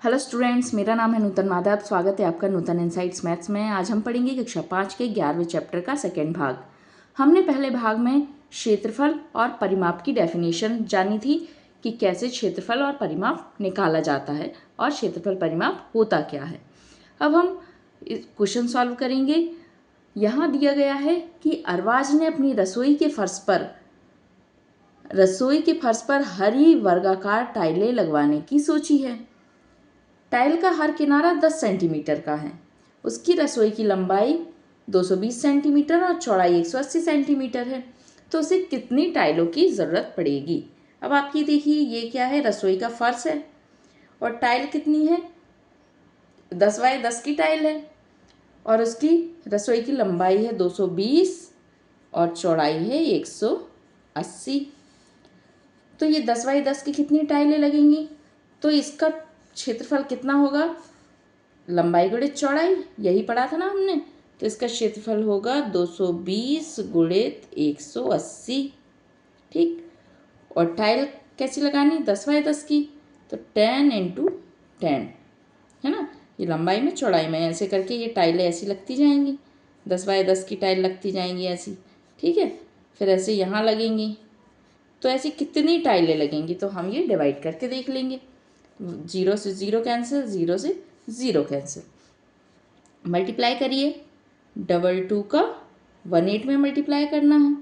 Hello students, मेरा नाम है नूतन माधव। स्वागत है आपका नूतन इनसाइट्स मैथ्स में। आज हम पढ़ेंगे कक्षा 5 के 11वें चैप्टर का सेकेंड भाग। हमने पहले भाग में क्षेत्रफल और परिमाप की डेफिनेशन जानी थी कि कैसे क्षेत्रफल और परिमाप निकाला जाता है और क्षेत्रफल परिमाप होता क्या है। अब हम क्वेश्चन सॉल्व करेंगे। यहाँ दिया गया है कि अरबाज ने अपनी रसोई के फर्श पर हरी वर्गाकार टाइलें लगवाने की सोची है। टाइल का हर किनारा 10 सेंटीमीटर का है। उसकी रसोई की लंबाई 220 सेंटीमीटर और चौड़ाई 180 सेंटीमीटर है। तो उसे कितनी टाइलों की ज़रूरत पड़ेगी। अब आपकी देखिए, ये क्या है, रसोई का फर्श है और टाइल कितनी है, 10 बाय 10 की टाइल है और उसकी रसोई की लंबाई है 220 और चौड़ाई है 180। तो ये 10 बाय 10 की कितनी टाइलें लगेंगी, तो इसका क्षेत्रफल कितना होगा, लंबाई गुणित चौड़ाई, यही पढ़ा था ना हमने। तो इसका क्षेत्रफल होगा 220 गुणित 180। ठीक, और टाइल कैसी लगानी, 10 बाय 10 की, तो 10 × 10 है ना। ये लंबाई में चौड़ाई में ऐसे करके ये टाइलें ऐसी लगती जाएंगी, 10 बाय 10 की टाइल लगती जाएंगी ऐसी। ठीक है, फिर ऐसे यहाँ लगेंगी। तो ऐसी कितनी टाइलें लगेंगी, तो हम ये डिवाइड करके देख लेंगे। 0 से 0 कैंसिल, 0 से 0 कैंसिल। मल्टीप्लाई करिए, 2 का 18 में मल्टीप्लाई करना है।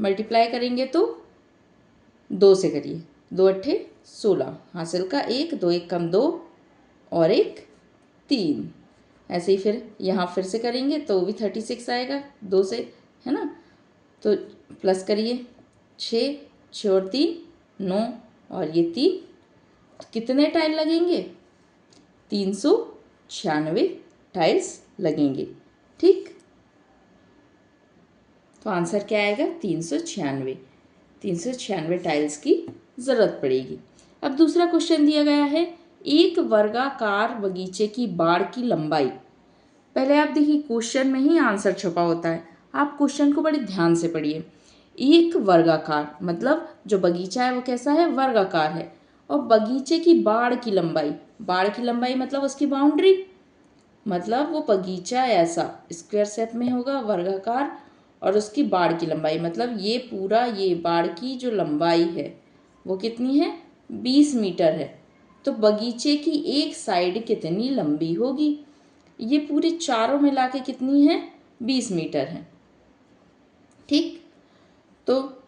मल्टीप्लाई करेंगे तो 2 से करिए, 2 अट्ठे 16, हासिल का 1, 2 1 कम 2 और 1 3। ऐसे ही फिर यहाँ फिर से करेंगे तो भी 36 आएगा 2 से, है ना। तो प्लस करिए, 6 6 और 3 9 और ये 3। तो कितने टाइल लगेंगे, 396 टाइल्स लगेंगे। ठीक, तो आंसर क्या आएगा, 396 टाइल्स की ज़रूरत पड़ेगी। अब दूसरा क्वेश्चन दिया गया है, एक वर्गाकार बगीचे की बाड़ की लंबाई। पहले आप देखिए, क्वेश्चन में ही आंसर छुपा होता है, आप क्वेश्चन को बड़े ध्यान से पढ़िए। एक वर्गाकार मतलब जो बगीचा है वो कैसा है, वर्गाकार है। और बगीचे की बाड़ की लंबाई मतलब उसकी बाउंड्री, मतलब वो बगीचा ऐसा स्क्वायर शेप में होगा, वर्गाकार, और उसकी बाड़ की लंबाई मतलब ये पूरा, ये बाड़ की जो लंबाई है वो कितनी है, 20 मीटर है। तो बगीचे की एक साइड कितनी लंबी होगी, ये पूरे चारों मिला के कितनी है, 20 मीटर है। ठीक, तो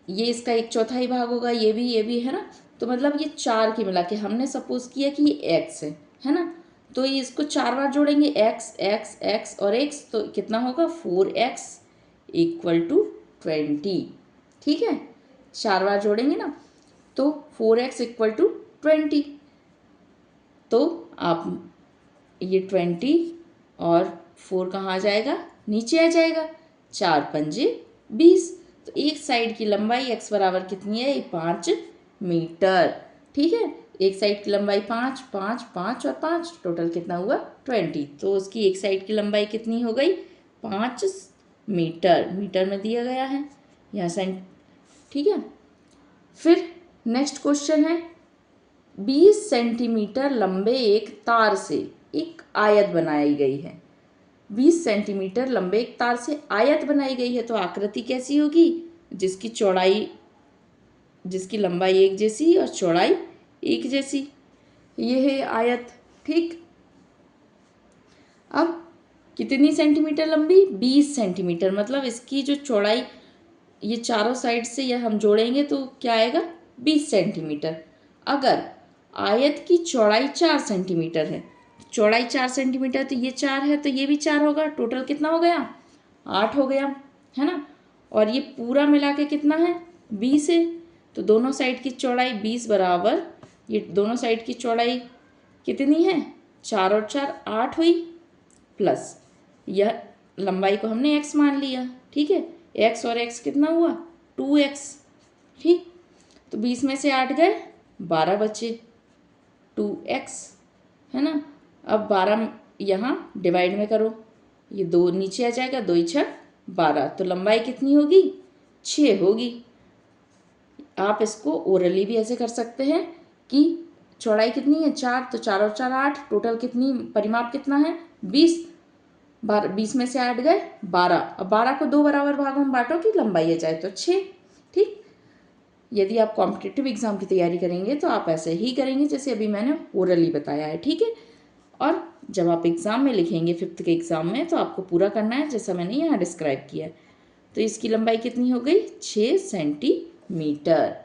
ये इसका एक चौथाई भाग होगा, ये भी है ना। तो मतलब ये चार की मिला के हमने सपोज किया कि ये एक्स है ना। तो ये इसको 4 बार जोड़ेंगे, एक्स एक्स एक्स और एक्स, तो कितना होगा, 4x = 20। ठीक है, 4 बार जोड़ेंगे ना, तो 4x = 20। तो आप ये 20 और 4 कहाँ आ जाएगा, नीचे आ जाएगा, 4 पंजे 20। तो एक साइड की लंबाई x बराबर कितनी है, 5 मीटर। ठीक है, एक साइड की लंबाई 5 5 5 और 5, टोटल कितना हुआ, 20। तो उसकी एक साइड की लंबाई कितनी हो गई, 5 मीटर। मीटर में दिया गया है यहाँ सेंट। ठीक है, फिर नेक्स्ट क्वेश्चन है, 20 सेंटीमीटर लंबे एक तार से एक आयत बनाई गई है। 20 सेंटीमीटर लंबे एक तार से आयत बनाई गई है, तो आकृति कैसी होगी, जिसकी लंबाई एक जैसी और चौड़ाई एक जैसी, ये है आयत। ठीक, अब कितनी सेंटीमीटर लंबी, 20 सेंटीमीटर, मतलब इसकी जो चौड़ाई, ये चारों साइड से यह हम जोड़ेंगे तो क्या आएगा, 20 सेंटीमीटर। अगर आयत की चौड़ाई 4 सेंटीमीटर है, चौड़ाई 4 सेंटीमीटर, तो ये 4 है तो ये भी 4 होगा, टोटल कितना हो गया, 8 हो गया, है ना। और ये पूरा मिला के कितना है, 20 है। तो दोनों साइड की चौड़ाई 20 बराबर, ये दोनों साइड की चौड़ाई कितनी है, 4 और 4 8 हुई, प्लस यह लंबाई को हमने x मान लिया। ठीक है, x और x कितना हुआ, 2x। ठीक, तो 20 में से 8 गए, 12 बचे, 2x, है ना। अब 12 यहाँ डिवाइड में करो, ये 2 नीचे आ जाएगा, 2 × 6 12, तो लंबाई कितनी होगी, 6 होगी। आप इसको ओरली भी ऐसे कर सकते हैं कि चौड़ाई कितनी है 4, तो 4 और 4 8, टोटल कितनी परिमाप कितना है 20। 20 में से 8 गए 12। अब 12 को 2 बराबर भागों में बांटो कि लंबाई आ जाए तो 6। ठीक, यदि आप कॉम्पिटिटिव एग्जाम की तैयारी करेंगे तो आप ऐसे ही करेंगे जैसे अभी मैंने ओरली बताया है। ठीक है, और जब आप एग्ज़ाम में लिखेंगे 5th के एग्ज़ाम में तो आपको पूरा करना है जैसा मैंने यहाँ डिस्क्राइब किया है। तो इसकी लंबाई कितनी हो गई 6 सेंटीमीटर।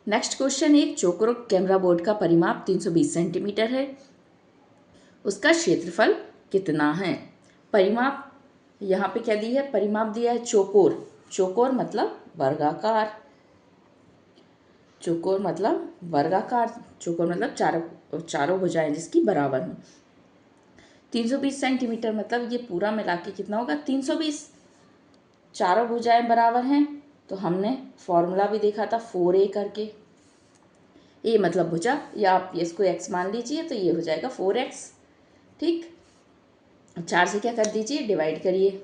नेक्स्ट क्वेश्चन, एक चौकोर कैमरा बोर्ड का परिमाप 320 सेंटीमीटर है, उसका क्षेत्रफल कितना है। परिमाप यहाँ पे क्या दी है, परिमाप दिया है चौकोर। चौकोर मतलब वर्गाकार, चौकोर मतलब वर्गाकार, चौकोर मतलब चारों भुजाएं जिसकी बराबर हो। 320 सेंटीमीटर मतलब ये पूरा मिला के कितना होगा 320। चारों भुजाएं बराबर हैं तो हमने फॉर्मूला भी देखा था 4a करके। ए मतलब भुजा, या आप इसको x मान लीजिए तो ये हो जाएगा 4x। ठीक, 4 से क्या कर दीजिए डिवाइड करिए,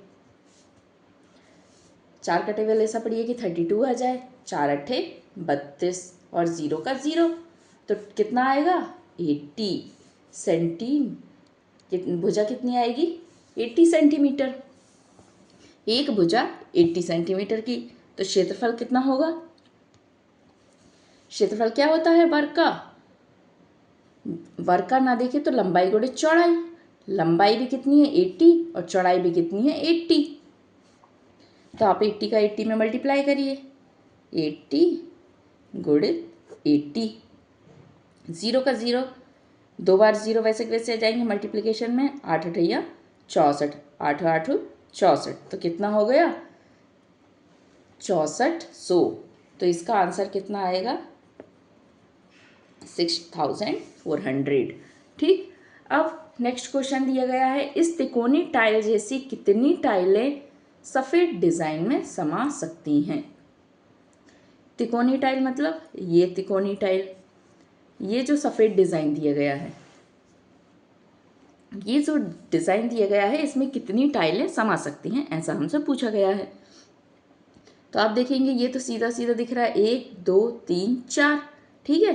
4 का टेबल ऐसा पढ़िए कि 32 आ जाए, 4 अट्ठे 32 और 0 का 0, तो कितना आएगा 80 भुजा कितनी आएगी 80 सेंटीमीटर। एक भुजा 80 सेंटीमीटर की, तो क्षेत्रफल कितना होगा। क्षेत्रफल क्या होता है वर्ग का, वर्ग का ना देखे तो लंबाई गुणे चौड़ाई, लंबाई भी कितनी है 80 और चौड़ाई भी कितनी है 80। तो आप 80 का 80 में मल्टीप्लाई करिए, 80 गुणित 80, 0 का 0, 2 बार 0 वैसे के वैसे आ जाएंगे मल्टीप्लिकेशन में, 8 अठैया 64, 8 8 64, तो कितना हो गया 6400। तो इसका आंसर कितना आएगा 6400। ठीक, अब नेक्स्ट क्वेश्चन दिया गया है, इस तिकोनी टाइल जैसी कितनी टाइलें सफ़ेद डिज़ाइन में समा सकती हैं। तिकोनी टाइल मतलब ये तिकोनी टाइल, ये जो सफ़ेद डिज़ाइन दिया गया है, ये जो डिज़ाइन दिया गया है इसमें कितनी टाइलें समा सकती हैं, ऐसा हमसे पूछा गया है। तो आप देखेंगे ये तो सीधा सीधा दिख रहा है 1 2 3 4, ठीक है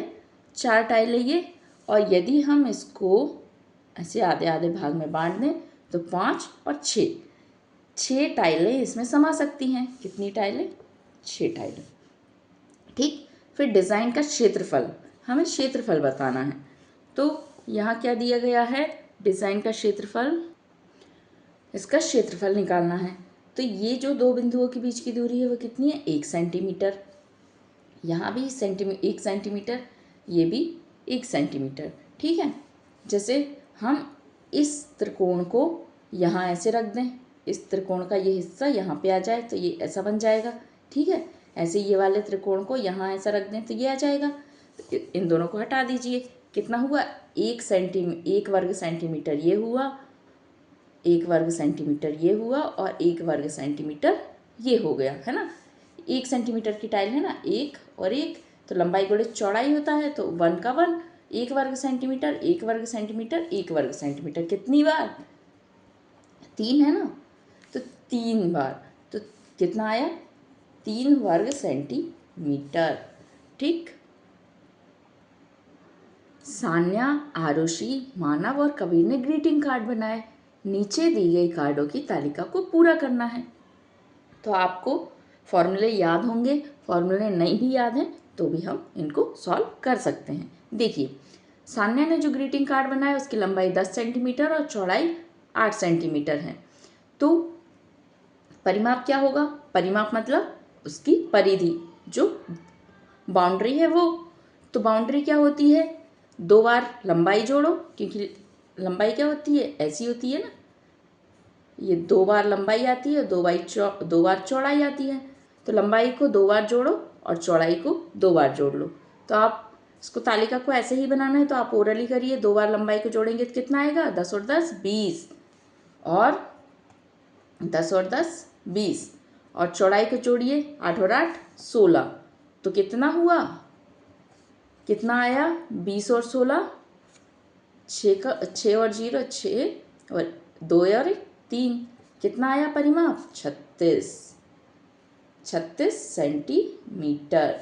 4 टाइलें ये, और यदि हम इसको ऐसे आधे आधे भाग में बांट दें तो 5 और 6 टाइलें इसमें समा सकती हैं। कितनी टाइलें 6 टाइलें। ठीक, फिर डिज़ाइन का क्षेत्रफल, हमें क्षेत्रफल बताना है। तो यहाँ क्या दिया गया है, डिज़ाइन का क्षेत्रफल, इसका क्षेत्रफल निकालना है। तो ये जो दो बिंदुओं के बीच की दूरी है वो कितनी है 1 सेंटीमीटर, यहाँ भी 1 सेंटीमीटर, ये भी 1 सेंटीमीटर। ठीक है, जैसे हम इस त्रिकोण को यहाँ ऐसे रख दें, इस त्रिकोण का ये हिस्सा यहाँ पे आ जाए तो ये ऐसा बन जाएगा। ठीक है, ऐसे ये वाले त्रिकोण को यहाँ ऐसा रख दें तो ये आ जाएगा। तो इन दोनों को हटा दीजिए, कितना हुआ 1 वर्ग सेंटीमीटर ये हुआ, 1 वर्ग सेंटीमीटर ये हुआ, और 1 वर्ग सेंटीमीटर ये हो गया, है ना। 1 सेंटीमीटर की टाइल है ना, 1 और 1, तो लंबाई गुणे चौड़ाई होता है, तो 1 का 1, 1 वर्ग सेंटीमीटर 1 वर्ग सेंटीमीटर 1 वर्ग सेंटीमीटर, कितनी बार 3 है ना, तो 3 बार, तो कितना आया 3 वर्ग सेंटीमीटर। ठीक, सान्या, आरुषि, मानव और कबीर ने ग्रीटिंग कार्ड बनाए, नीचे दी गई कार्डों की तालिका को पूरा करना है। तो आपको फॉर्मूले याद होंगे, फॉर्मूले नहीं भी याद हैं तो भी हम इनको सॉल्व कर सकते हैं। देखिए, सान्या ने जो ग्रीटिंग कार्ड बनाया उसकी लंबाई 10 सेंटीमीटर और चौड़ाई 8 सेंटीमीटर है। तो परिमाप क्या होगा, परिमाप मतलब उसकी परिधि, जो बाउंड्री है वो। तो बाउंड्री क्या होती है, 2 बार लंबाई जोड़ो, क्योंकि लंबाई क्या होती है ऐसी होती है ना, ये 2 बार लंबाई आती है, 2 बार चौड़ाई आती है। तो लंबाई को 2 बार जोड़ो और चौड़ाई को 2 बार जोड़ लो। तो आप इसको तालिका को ऐसे ही बनाना है तो आप ओरली करिए, 2 बार लंबाई को जोड़ेंगे तो कितना आएगा 10 और 10 20, और 10 और 10 20, और चौड़ाई को जोड़िए 8 और 8 16, तो कितना हुआ, कितना आया 20 और 16, 6 और 0 6 और 2 और 3, कितना आया परिमाप 36 सेंटीमीटर।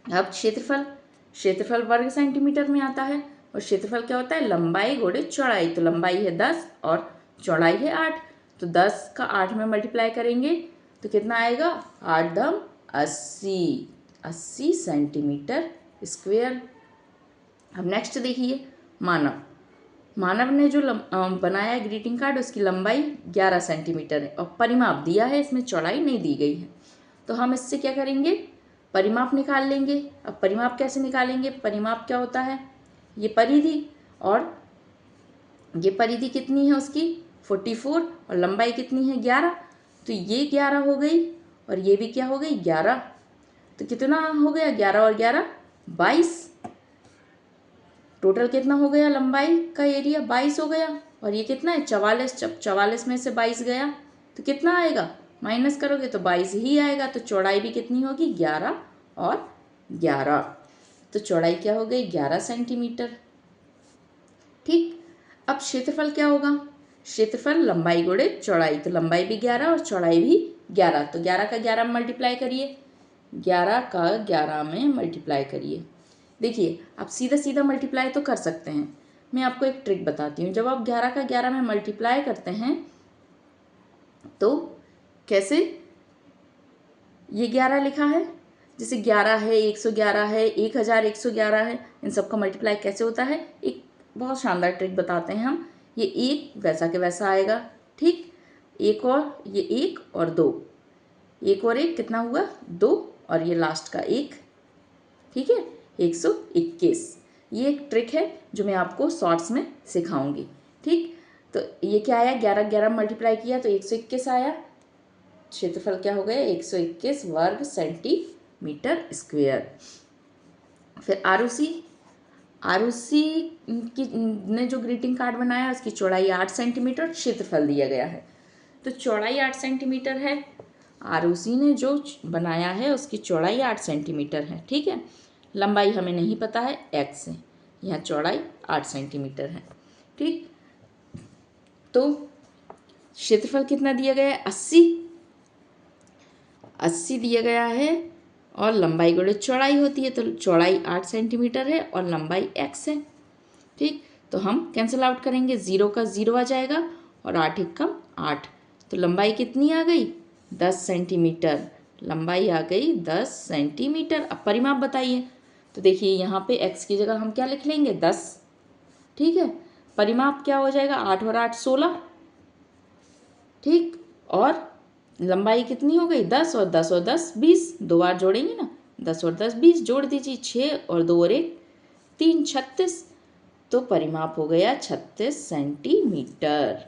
अब क्षेत्रफल, क्षेत्रफल वर्ग सेंटीमीटर में आता है और क्षेत्रफल क्या होता है, लंबाई गुणे चौड़ाई। तो लंबाई है 10 और चौड़ाई है 8, तो 10 का 8 में मल्टीप्लाई करेंगे तो कितना आएगा, 8 दम 80 सेंटीमीटर स्क्वेयर। अब नेक्स्ट देखिए, मानव ने जो बनाया है ग्रीटिंग कार्ड, उसकी लंबाई 11 सेंटीमीटर है और परिमाप दिया है, इसमें चौड़ाई नहीं दी गई है। तो हम इससे क्या करेंगे, परिमाप निकाल लेंगे। अब परिमाप कैसे निकालेंगे, परिमाप क्या होता है, ये परिधि, और ये परिधि कितनी है उसकी 44 और लंबाई कितनी है 11, तो ये 11 हो गई और ये भी क्या हो गई 11, तो कितना हो गया 11 और 11 22। टोटल कितना हो गया, लंबाई का एरिया 22 हो गया और ये कितना है 44। जब 44 में से 22 गया तो कितना आएगा, माइनस करोगे तो 22 ही आएगा। तो चौड़ाई भी कितनी होगी 11 और 11, तो चौड़ाई क्या हो गई 11 सेंटीमीटर। ठीक, अब क्षेत्रफल क्या होगा, क्षेत्रफल लंबाई गुणे चौड़ाई, तो लंबाई भी 11 और चौड़ाई भी 11, तो 11 का 11 में मल्टीप्लाई करिए, 11 का 11 में मल्टीप्लाई करिए। देखिए आप सीधा सीधा मल्टीप्लाई तो कर सकते हैं, मैं आपको एक ट्रिक बताती हूँ। जब आप 11 का 11 में मल्टीप्लाई करते हैं तो कैसे, ये 11 लिखा है, जैसे 11 है, 111 है, 1111 है, इन सबका मल्टीप्लाई कैसे होता है, एक बहुत शानदार ट्रिक बताते हैं हम। ये एक वैसा के वैसा आएगा, ठीक, एक और ये एक और दो, एक और एक कितना हुआ 2 और ये लास्ट का एक, ठीक है 121। ये एक ट्रिक है जो मैं आपको शॉर्ट्स में सिखाऊंगी। ठीक, तो ये क्या आया, 11 11 मल्टीप्लाई किया तो 121 आया, क्षेत्रफल क्या हो गया 121 वर्ग सेंटीमीटर स्क्वेयर। फिर आरुषि की ने जो ग्रीटिंग कार्ड बनाया उसकी चौड़ाई 8 सेंटीमीटर, क्षेत्रफल दिया गया है, तो चौड़ाई 8 सेंटीमीटर है। आरुषि ने जो बनाया है उसकी चौड़ाई 8 सेंटीमीटर है, ठीक है। लंबाई हमें नहीं पता है, x है, यहाँ चौड़ाई 8 सेंटीमीटर है, ठीक। तो क्षेत्रफल कितना दिया गया है 80 दिया गया है और लंबाई गुणे चौड़ाई होती है, तो चौड़ाई 8 सेंटीमीटर है और लंबाई x है, ठीक। तो हम कैंसिल आउट करेंगे, 0 का 0 आ जाएगा और 8 एकम 8, तो लंबाई कितनी आ गई 10 सेंटीमीटर, लंबाई आ गई 10 सेंटीमीटर। अब परिमाप बताइए, तो देखिए यहाँ पे x की जगह हम क्या लिख लेंगे 10, ठीक है। परिमाप क्या हो जाएगा 8 और 8 16, ठीक, और लंबाई कितनी हो गई 10 और 10 और 10 20, दो बार जोड़ेंगे ना, 10 और 10 20, जोड़ दीजिए 6 और 2 और 1 3 36, तो परिमाप हो गया 36 सेंटीमीटर।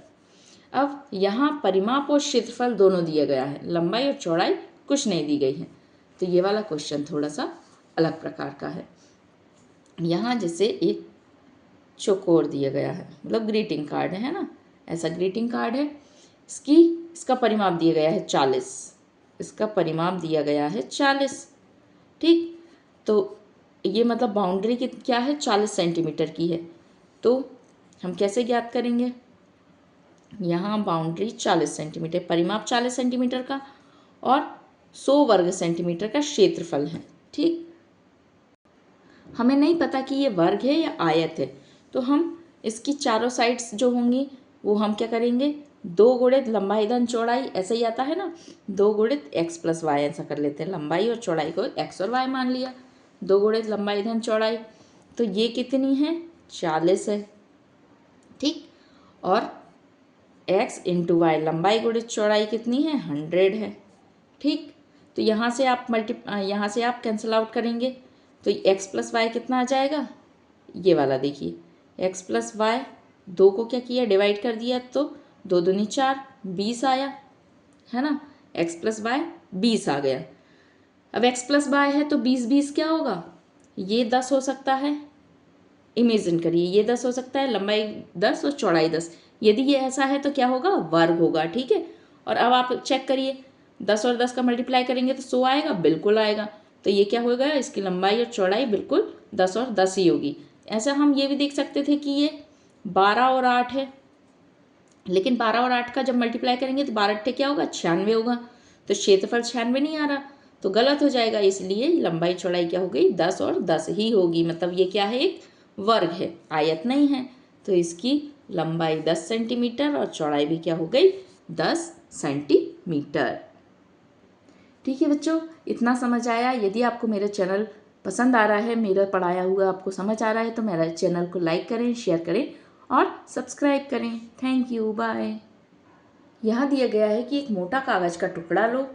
अब यहाँ परिमाप और क्षेत्रफल दोनों दिया गया है, लंबाई और चौड़ाई कुछ नहीं दी गई है, तो ये वाला क्वेश्चन थोड़ा सा अलग प्रकार का है। यहाँ जैसे एक चौकोर दिया गया है, मतलब ग्रीटिंग कार्ड है ना, ऐसा ग्रीटिंग कार्ड है, इसका परिमाप दिया गया है 40, इसका परिमाप दिया गया है 40, ठीक। तो ये मतलब बाउंड्री की क्या है 40 सेंटीमीटर की है, तो हम कैसे ज्ञात करेंगे, यहाँ बाउंड्री 40 सेंटीमीटर, परिमाप 40 सेंटीमीटर का और 100 वर्ग सेंटीमीटर का क्षेत्रफल है, ठीक। हमें नहीं पता कि ये वर्ग है या आयत है, तो हम इसकी चारों साइड्स जो होंगी वो हम क्या करेंगे, 2 गुणित लंबाई धन चौड़ाई, ऐसा ही आता है ना, 2 गुणित x प्लस वाई, ऐसा कर लेते हैं, लंबाई और चौड़ाई को x और y मान लिया, 2 गुणित लंबाई धन चौड़ाई, तो ये कितनी है 40 है, ठीक, और x इंटू वाई, लंबाई गुणित चौड़ाई कितनी है 100 है, ठीक। तो यहाँ से आप कैंसिल आउट करेंगे तो x प्लस वाई कितना आ जाएगा, ये वाला देखिए x प्लस वाई, 2 को क्या किया डिवाइड कर दिया, तो 2 दूनी 4 20 आया है ना, x प्लस वाई 20 आ गया। अब x प्लस वाई है तो 20 20 क्या होगा, ये 10 हो सकता है, इमेजिन करिए ये 10 हो सकता है, लंबाई 10 और चौड़ाई 10, यदि ये ऐसा है तो क्या होगा वर्ग होगा, ठीक है। और अब आप चेक करिए 10 और 10 का मल्टीप्लाई करेंगे तो 100 आएगा, बिल्कुल आएगा, तो ये क्या होगा, इसकी लंबाई और चौड़ाई बिल्कुल 10 और 10 ही होगी। ऐसा हम ये भी देख सकते थे कि ये 12 और 8 है, लेकिन 12 और 8 का जब मल्टीप्लाई करेंगे तो 12 अट्ठे क्या होगा 96 होगा, तो क्षेत्रफल 96 नहीं आ रहा, तो गलत हो जाएगा, इसलिए लंबाई चौड़ाई क्या हो गई 10 और 10 ही होगी। मतलब ये क्या है, एक वर्ग है, आयत नहीं है। तो इसकी लंबाई 10 सेंटीमीटर और चौड़ाई भी क्या हो गई 10 सेंटीमीटर। ठीक है बच्चों, इतना समझ आया। यदि आपको मेरा चैनल पसंद आ रहा है, मेरा पढ़ाया हुआ आपको समझ आ रहा है, तो मेरा चैनल को लाइक करें, शेयर करें और सब्सक्राइब करें। Thank you, bye. यहाँ दिया गया है कि एक मोटा कागज़ का टुकड़ा लो,